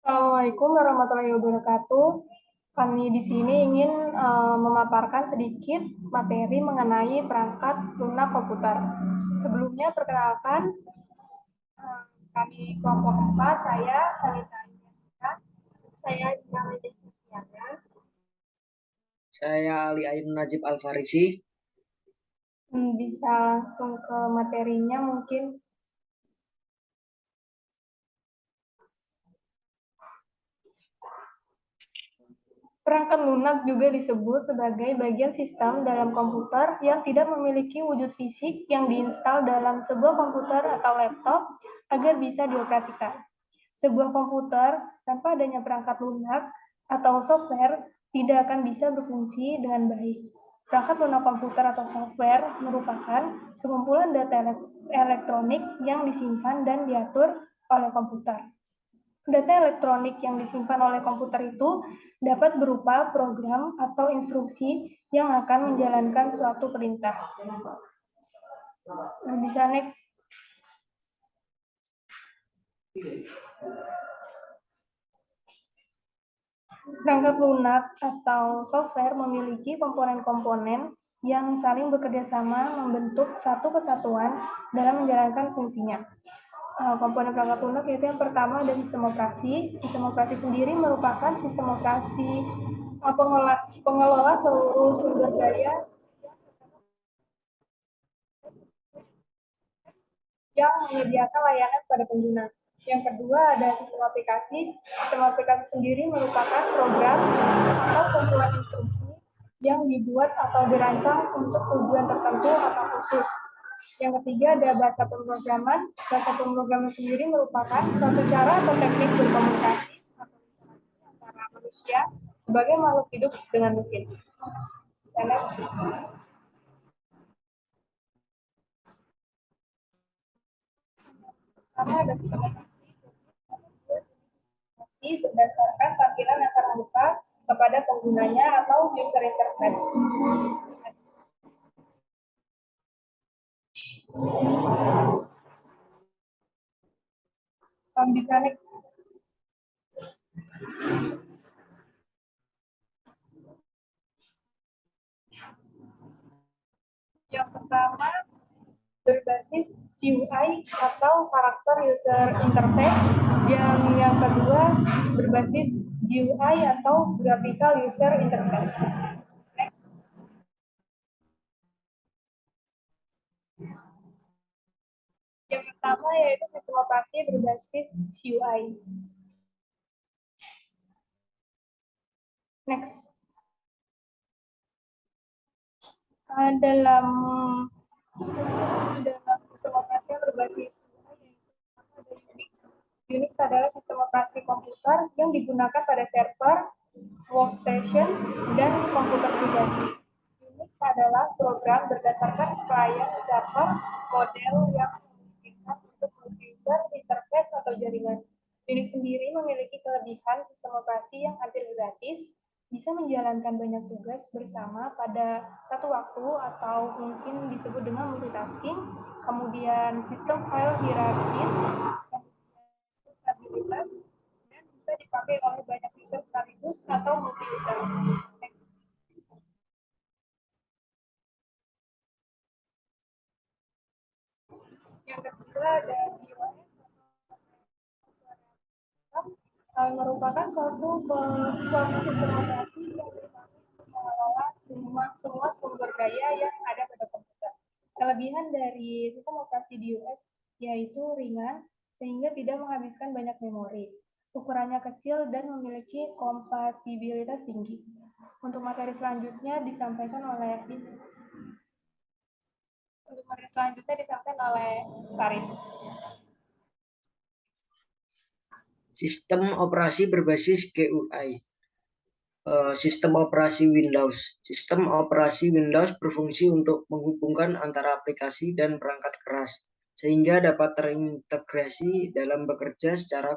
Assalamualaikum warahmatullahi wabarakatuh. Kami di sini ingin memaparkan sedikit materi mengenai perangkat lunak komputer. Sebelumnya perkenalkan, kami kelompok 4, saya Sanita Iniesta, saya Gina Medesiana. Saya Ali Ain Najib Al-Farisi. Bisa langsung ke materinya mungkin. Perangkat lunak juga disebut sebagai bagian sistem dalam komputer yang tidak memiliki wujud fisik yang diinstal dalam sebuah komputer atau laptop agar bisa dioperasikan. Sebuah komputer tanpa adanya perangkat lunak atau software tidak akan bisa berfungsi dengan baik. Perangkat lunak komputer atau software merupakan sekumpulan data elektronik yang disimpan dan diatur oleh komputer. Data elektronik yang disimpan oleh komputer itu dapat berupa program atau instruksi yang akan menjalankan suatu perintah. Bisa next. Perangkat lunak atau software memiliki komponen-komponen yang saling bekerja sama membentuk satu kesatuan dalam menjalankan fungsinya. Komponen perangkat lunak yaitu yang pertama ada sistem operasi. Sistem operasi sendiri merupakan sistem operasi pengelola seluruh sumber daya yang menyediakan layanan pada pengguna. Yang kedua ada sistem aplikasi. Sistem aplikasi sendiri merupakan program atau kumpulan instruksi yang dibuat atau dirancang untuk tujuan tertentu atau khusus. Yang ketiga ada bahasa pemrograman. Bahasa pemrograman sendiri merupakan suatu cara atau teknik berkomunikasi atau interaksi antara manusia sebagai makhluk hidup dengan mesin. Karena ada sistem berdasarkan tampilan yang terbuka kepada penggunanya atau user interface. Bisa next. Yang pertama berbasis UI atau karakter user interface, yang kedua berbasis GUI atau graphical user interface. Next. Yang pertama yaitu sistem operasi berbasis GUI. Next. Dalam sistem operasi yang berbasis Unix. Unix adalah sistem operasi komputer yang digunakan pada server, workstation, dan komputer pribadi. Unix adalah program berdasarkan client server model yang memungkinkan untuk multi-user, interface, atau jaringan. Unix sendiri memiliki kelebihan sistem operasi yang hampir gratis, bisa menjalankan banyak tugas bersama pada satu waktu atau mungkin disebut dengan multitasking, kemudian sistem file hierarkis, stabilitas, dan bisa dipakai oleh banyak user sekaligus atau multi-user. Yang kedua ada iOS, merupakan suatu sistem operasi yang dipakai untuk mengelola semua sumber daya yang ada pada komputer. Kelebihan dari sistem operasi di iOS yaitu ringan sehingga tidak menghabiskan banyak memori. Ukurannya kecil dan memiliki kompatibilitas tinggi. Untuk materi selanjutnya disampaikan oleh Faris. Sistem operasi berbasis GUI. Sistem operasi Windows. Sistem operasi Windows berfungsi untuk menghubungkan antara aplikasi dan perangkat keras, sehingga dapat terintegrasi dalam bekerja secara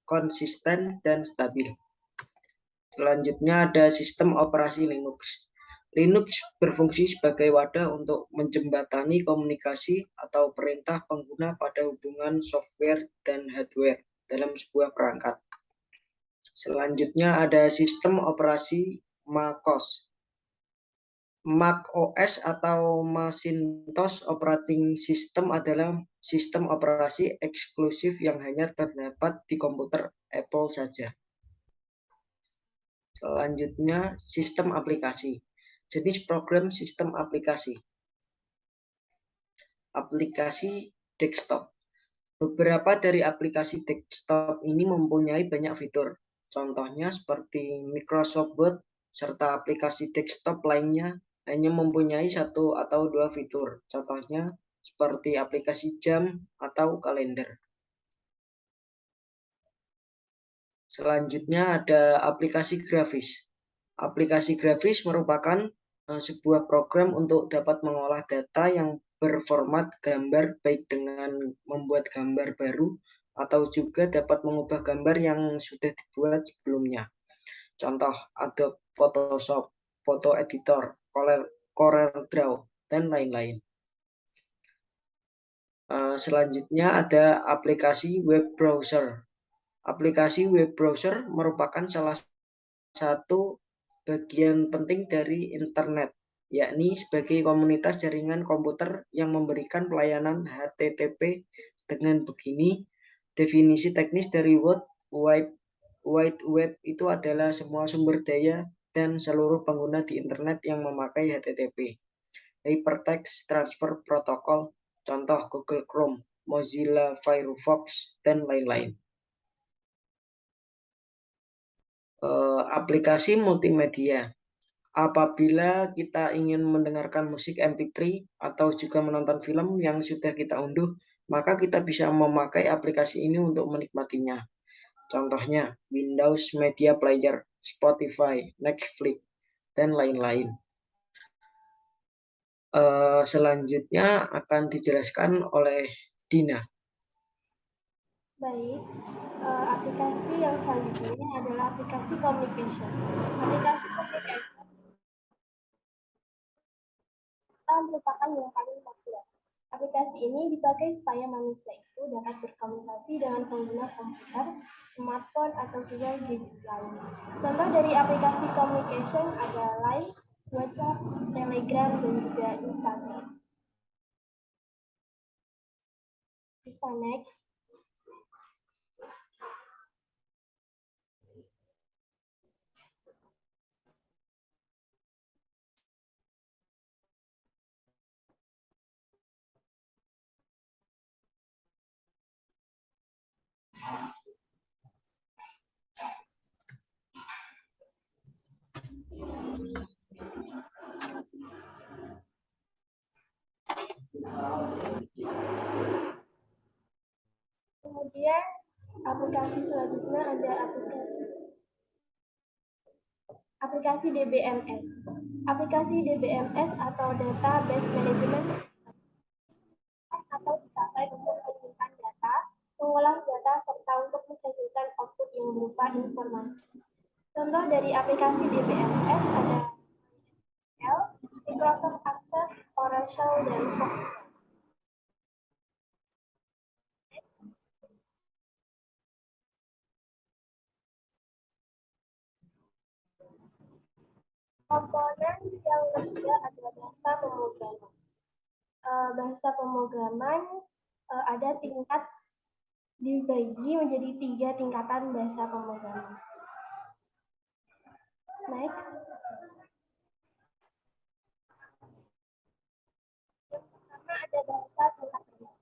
konsisten dan stabil. Selanjutnya ada sistem operasi Linux. Linux berfungsi sebagai wadah untuk menjembatani komunikasi atau perintah pengguna pada hubungan software dan hardware dalam sebuah perangkat. Selanjutnya ada sistem operasi MacOS. Mac OS atau Macintosh Operating System adalah sistem operasi eksklusif yang hanya terdapat di komputer Apple saja. Selanjutnya, sistem aplikasi. Jenis program sistem aplikasi. Aplikasi desktop. Beberapa dari aplikasi desktop ini mempunyai banyak fitur. Contohnya seperti Microsoft Word, serta aplikasi desktop lainnya hanya mempunyai satu atau dua fitur. Contohnya seperti aplikasi jam atau kalender. Selanjutnya ada aplikasi grafis. Aplikasi grafis merupakan sebuah program untuk dapat mengolah data yang berformat gambar, baik dengan membuat gambar baru atau juga dapat mengubah gambar yang sudah dibuat sebelumnya. Contoh Adobe Photoshop, Photo Editor, CorelDRAW, dan lain-lain. Selanjutnya ada aplikasi web browser. Aplikasi web browser merupakan salah satu bagian penting dari internet, yakni sebagai komunitas jaringan komputer yang memberikan pelayanan HTTP. Dengan begini, definisi teknis dari World Wide Web itu adalah semua sumber daya dan seluruh pengguna di internet yang memakai HTTP. Hypertext Transfer Protocol, contoh Google Chrome, Mozilla Firefox, dan lain-lain. Aplikasi multimedia. Apabila kita ingin mendengarkan musik MP3 atau juga menonton film yang sudah kita unduh, maka kita bisa memakai aplikasi ini untuk menikmatinya. Contohnya Windows Media Player, Spotify, Netflix, dan lain-lain. Selanjutnya akan dijelaskan oleh Dina. Baik, aplikasi yang selanjutnya adalah aplikasi communication. Aplikasi communication merupakan yang paling populer. Aplikasi ini dipakai supaya manusia itu dapat berkomunikasi dengan pengguna komputer, smartphone, atau juga gadget lain. Contoh dari aplikasi communication ada Line, WhatsApp, Telegram, dan juga Instagram. Bisa next. Kemudian aplikasi selanjutnya ada aplikasi DBMS. Aplikasi DBMS atau Database Management atau dipakai untuk menyimpan data, mengolah data, serta untuk menghasilkan output yang berupa informasi. Contoh dari aplikasi DBMS ada Microsoft Access, Oracle, dan Fox. Komponen yang ketiga adalah bahasa pemrograman. Bahasa pemrograman ada tingkat dibagi menjadi 3 tingkatan bahasa pemrograman. Next. Yang pertama ada bahasa tingkat rendah.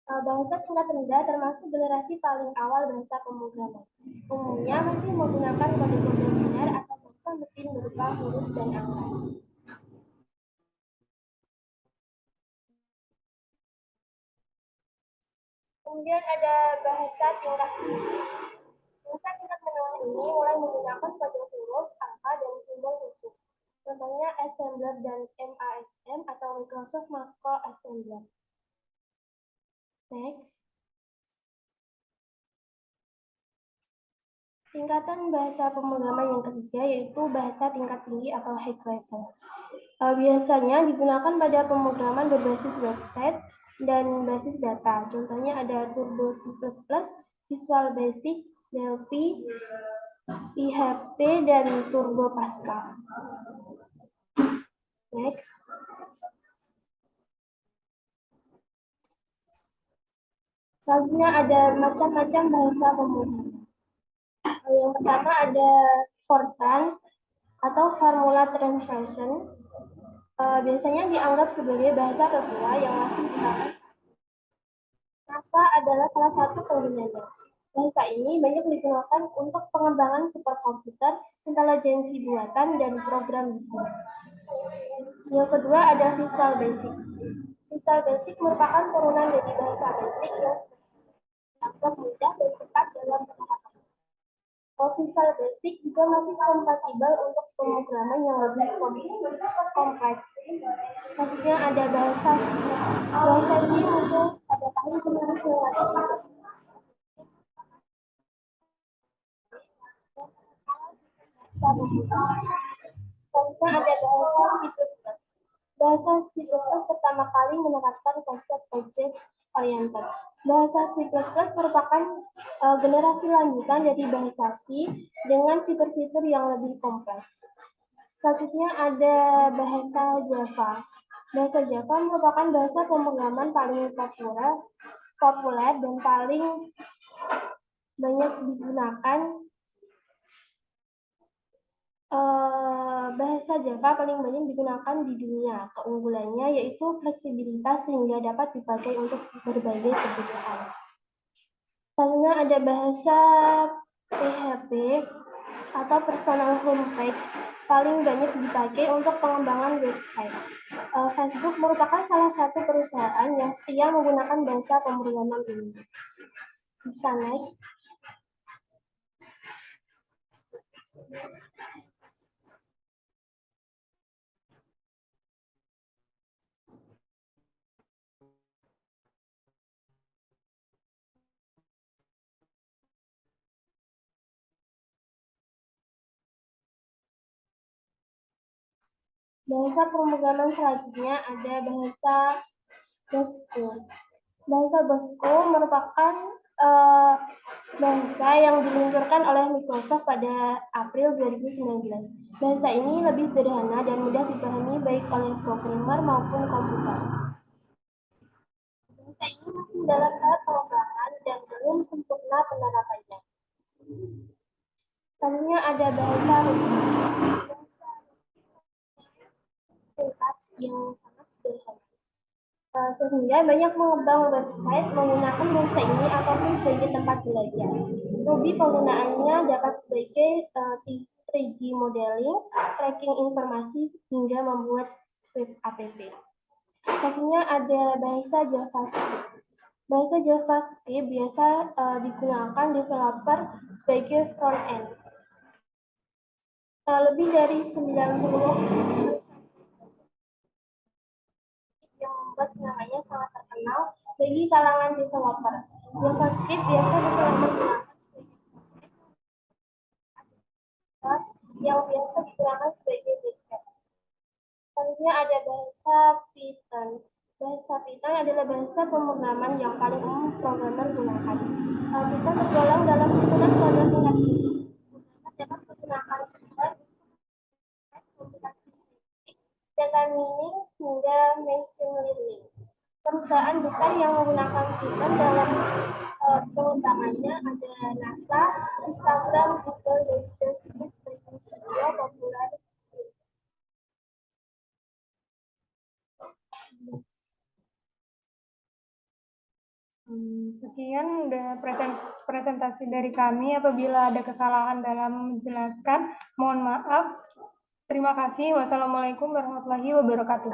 Bahasa tingkat rendah termasuk generasi paling awal bahasa pemrograman. Umumnya masih menggunakan kode-kode biner atau bahasa mesin berupa huruf dan angka. Kemudian ada bahasa tingkat tinggi. Bahasa tingkat menengah ini mulai menggunakan kode huruf, angka, dan simbol khusus. Contohnya Assembler dan MASM atau Microsoft Macro Assembler. Next. Tingkatan bahasa pemrograman yang ketiga yaitu bahasa tingkat tinggi atau high level. Biasanya digunakan pada pemrograman berbasis website dan basis data. Contohnya ada Turbo C++, Visual Basic, Delphi, PHP, dan Turbo Pascal. Next. Selanjutnya ada macam-macam bahasa pemrograman. Yang pertama ada Fortran atau Formula Translation. Biasanya dianggap sebagai bahasa tertua yang masih digunakan. NASA adalah salah satu penggunanya. Bahasa ini banyak digunakan untuk pengembangan superkomputer, intelijensi buatan, dan program bisnis. Yang kedua ada Visual Basic. Visual Basic merupakan turunan dari bahasa Basic yang dianggap mudah dan cepat dalam penerapan. Visual Basic juga masih kompatibel untuk pemrograman yang lebih kompleks. Selanjutnya ada bahasa C. Bahasa C muncul pada tahun 1990. Selanjutnya ada bahasa C++. Bahasa C++ pertama kali menerapkan konsep object oriented. Bahasa C++ merupakan generasi lanjutan dari bahasa C dengan fitur-fitur yang lebih kompleks. Selanjutnya ada bahasa Java. Bahasa Java merupakan bahasa pemrograman paling populer dan paling banyak digunakan. Bahasa Java paling banyak digunakan di dunia. Keunggulannya yaitu fleksibilitas sehingga dapat dipakai untuk berbagai kebutuhan. Selanjutnya ada bahasa PHP atau personal homepage paling banyak dipakai untuk pengembangan website. Facebook merupakan salah satu perusahaan yang setia menggunakan bahasa pemrograman ini. Bisa next. Bahasa pemrograman selanjutnya ada bahasa Bosco. Bahasa Bosco merupakan bahasa yang diluncurkan oleh Microsoft pada April 2019. Bahasa ini lebih sederhana dan mudah dipahami baik oleh programmer maupun komputer. Bahasa ini masih dalam tahap pengembangan dan belum sempurna penerapannya. Selanjutnya ada bahasa Ruby. Yang sangat sederhana. Sehingga banyak mengembang website menggunakan bahasa ini ataupun sebagai tempat belajar. Ruby penggunaannya dapat sebagai 3D modeling, tracking informasi, hingga membuat web app. Selanjutnya ada bahasa JavaScript. Bahasa JavaScript biasa digunakan developer sebagai front-end. Lebih dari 90 yang membuat namanya sangat terkenal bagi kalangan developer. JavaScript biasa digunakan yang biasa digunakan sebagai backend. Selanjutnya ada bahasa Python. Bahasa Python adalah bahasa pemrograman yang paling umum programmer gunakan. Python tergolong dalam susunan kode tingkat tinggi. Dapat menggunakan komputasi data mining hingga machine learning. Perusahaan besar yang menggunakan Python dalam pengembangannya ada NASA, Instagram, Google, dan juga situs streaming video populer. Sekian presentasi dari kami. Apabila ada kesalahan dalam menjelaskan, mohon maaf. Terima kasih. Wassalamualaikum warahmatullahi wabarakatuh.